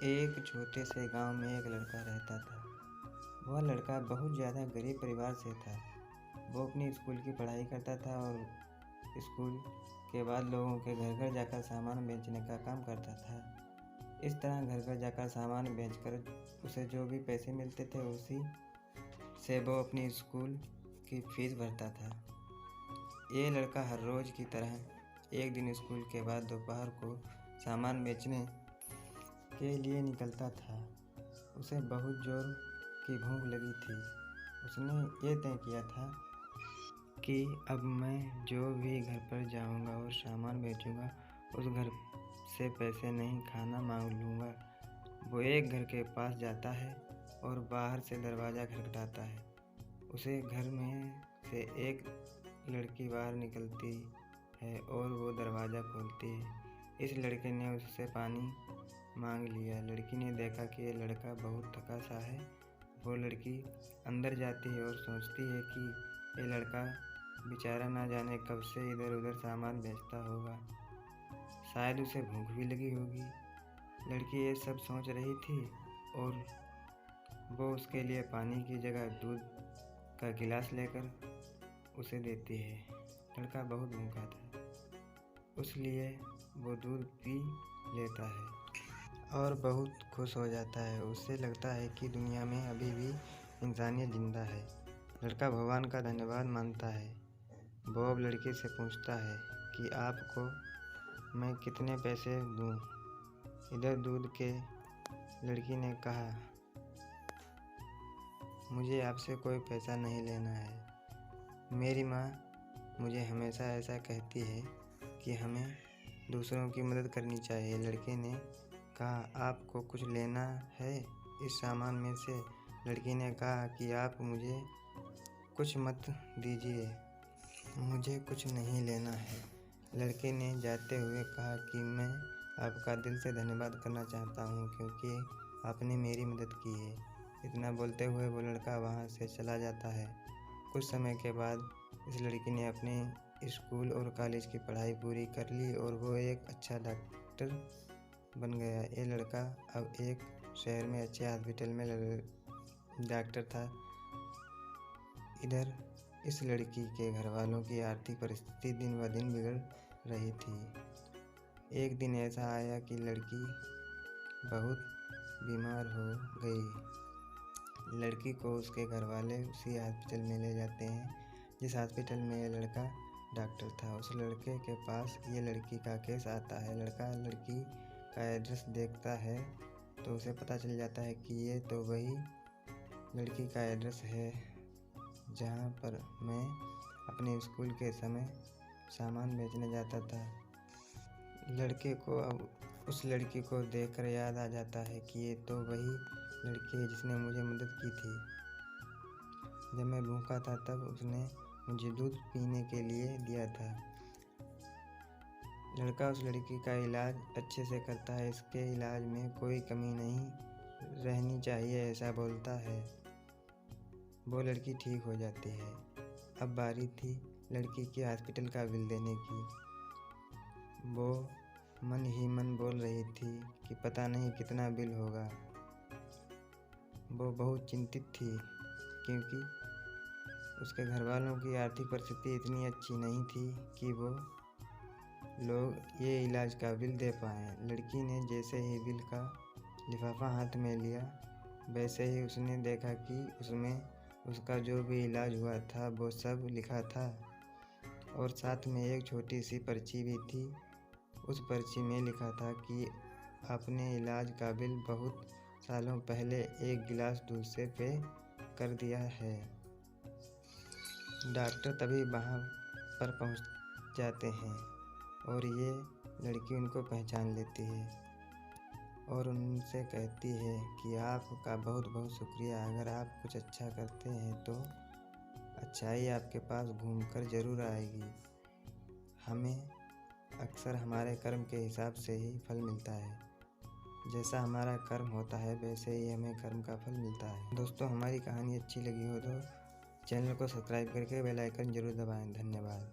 एक छोटे से गांव में एक लड़का रहता था। वह लड़का बहुत ज़्यादा गरीब परिवार से था। वो अपनी स्कूल की पढ़ाई करता था और स्कूल के बाद लोगों के घर घर जाकर सामान बेचने का काम करता था। इस तरह घर घर जाकर सामान बेचकर उसे जो भी पैसे मिलते थे उसी से वो अपनी स्कूल की फीस भरता था। ये लड़का हर रोज़ की तरह एक दिन स्कूल के बाद दोपहर को सामान बेचने के लिए निकलता था। उसे बहुत ज़ोर की भूख लगी थी। उसने ये तय किया था कि अब मैं जो भी घर पर जाऊंगा और सामान बेचूंगा उस घर से पैसे नहीं, खाना मांग लूँगा। वो एक घर के पास जाता है और बाहर से दरवाज़ा खटखटाता है। उसे घर में से एक लड़की बाहर निकलती है और वो दरवाज़ा खोलती है। इस लड़के ने उससे पानी मांग लिया। लड़की ने देखा कि ये लड़का बहुत थका सा है। वो लड़की अंदर जाती है और सोचती है कि ये लड़का बेचारा ना जाने कब से इधर उधर सामान बेचता होगा, शायद उसे भूख भी लगी होगी। लड़की ये सब सोच रही थी और वो उसके लिए पानी की जगह दूध का गिलास लेकर उसे देती है। लड़का बहुत भूखा था, इसलिए वो दूध पी लेता है और बहुत खुश हो जाता है। उसे लगता है कि दुनिया में अभी भी इंसानियत जिंदा है। लड़का भगवान का धन्यवाद मानता है। वो अब लड़की से पूछता है कि आपको मैं कितने पैसे दूं? इधर दूध के लड़की ने कहा, मुझे आपसे कोई पैसा नहीं लेना है। मेरी माँ मुझे हमेशा ऐसा कहती है कि हमें दूसरों की मदद करनी चाहिए। लड़के ने कहा, आपको कुछ लेना है इस सामान में से? लड़की ने कहा कि आप मुझे कुछ मत दीजिए, मुझे कुछ नहीं लेना है। लड़के ने जाते हुए कहा कि मैं आपका दिल से धन्यवाद करना चाहता हूँ क्योंकि आपने मेरी मदद की है। इतना बोलते हुए वो लड़का वहाँ से चला जाता है। कुछ समय के बाद इस लड़की ने अपने स्कूल और कॉलेज की पढ़ाई पूरी कर ली और वो एक अच्छा डॉक्टर बन गया। ये लड़का अब एक शहर में अच्छे हॉस्पिटल में डॉक्टर था। इधर इस लड़की के घर वालों की आर्थिक परिस्थिति दिन ब दिन बिगड़ रही थी। एक दिन ऐसा आया कि लड़की बहुत बीमार हो गई। लड़की को उसके घर वाले उसी हॉस्पिटल में ले जाते हैं जिस हॉस्पिटल में ये लड़का डॉक्टर था। उस लड़के के पास ये लड़की का केस आता है। लड़का लड़की का एड्रेस देखता है तो उसे पता चल जाता है कि ये तो वही लड़की का एड्रेस है जहाँ पर मैं अपने स्कूल के समय सामान बेचने जाता था। लड़के को अब उस लड़की को देखकर याद आ जाता है कि ये तो वही लड़की है जिसने मुझे मदद की थी। जब मैं भूखा था तब उसने मुझे दूध पीने के लिए दिया था। लड़का उस लड़की का इलाज अच्छे से करता है। इसके इलाज में कोई कमी नहीं रहनी चाहिए, ऐसा बोलता है। वो लड़की ठीक हो जाती है। अब बारी थी लड़की के हॉस्पिटल का बिल देने की। वो मन ही मन बोल रही थी कि पता नहीं कितना बिल होगा। वो बहुत चिंतित थी क्योंकि उसके घर वालों की आर्थिक परिस्थिति इतनी अच्छी नहीं थी कि वो लोग ये इलाज का बिल दे पाएँ। लड़की ने जैसे ही बिल का लिफाफा हाथ में लिया वैसे ही उसने देखा कि उसमें उसका जो भी इलाज हुआ था वो सब लिखा था और साथ में एक छोटी सी पर्ची भी थी। उस पर्ची में लिखा था कि आपने इलाज का बिल बहुत सालों पहले एक गिलास दूध से पे कर दिया है। डॉक्टर तभी वहाँ पर पहुँच जाते हैं और ये लड़की उनको पहचान लेती है और उनसे कहती है कि आपका बहुत बहुत शुक्रिया। अगर आप कुछ अच्छा करते हैं तो अच्छाई आपके पास घूमकर ज़रूर आएगी। हमें अक्सर हमारे कर्म के हिसाब से ही फल मिलता है। जैसा हमारा कर्म होता है वैसे ही हमें कर्म का फल मिलता है। दोस्तों, हमारी कहानी अच्छी लगी हो तो चैनल को सब्सक्राइब करके बेल आइकन जरूर दबाएं। धन्यवाद।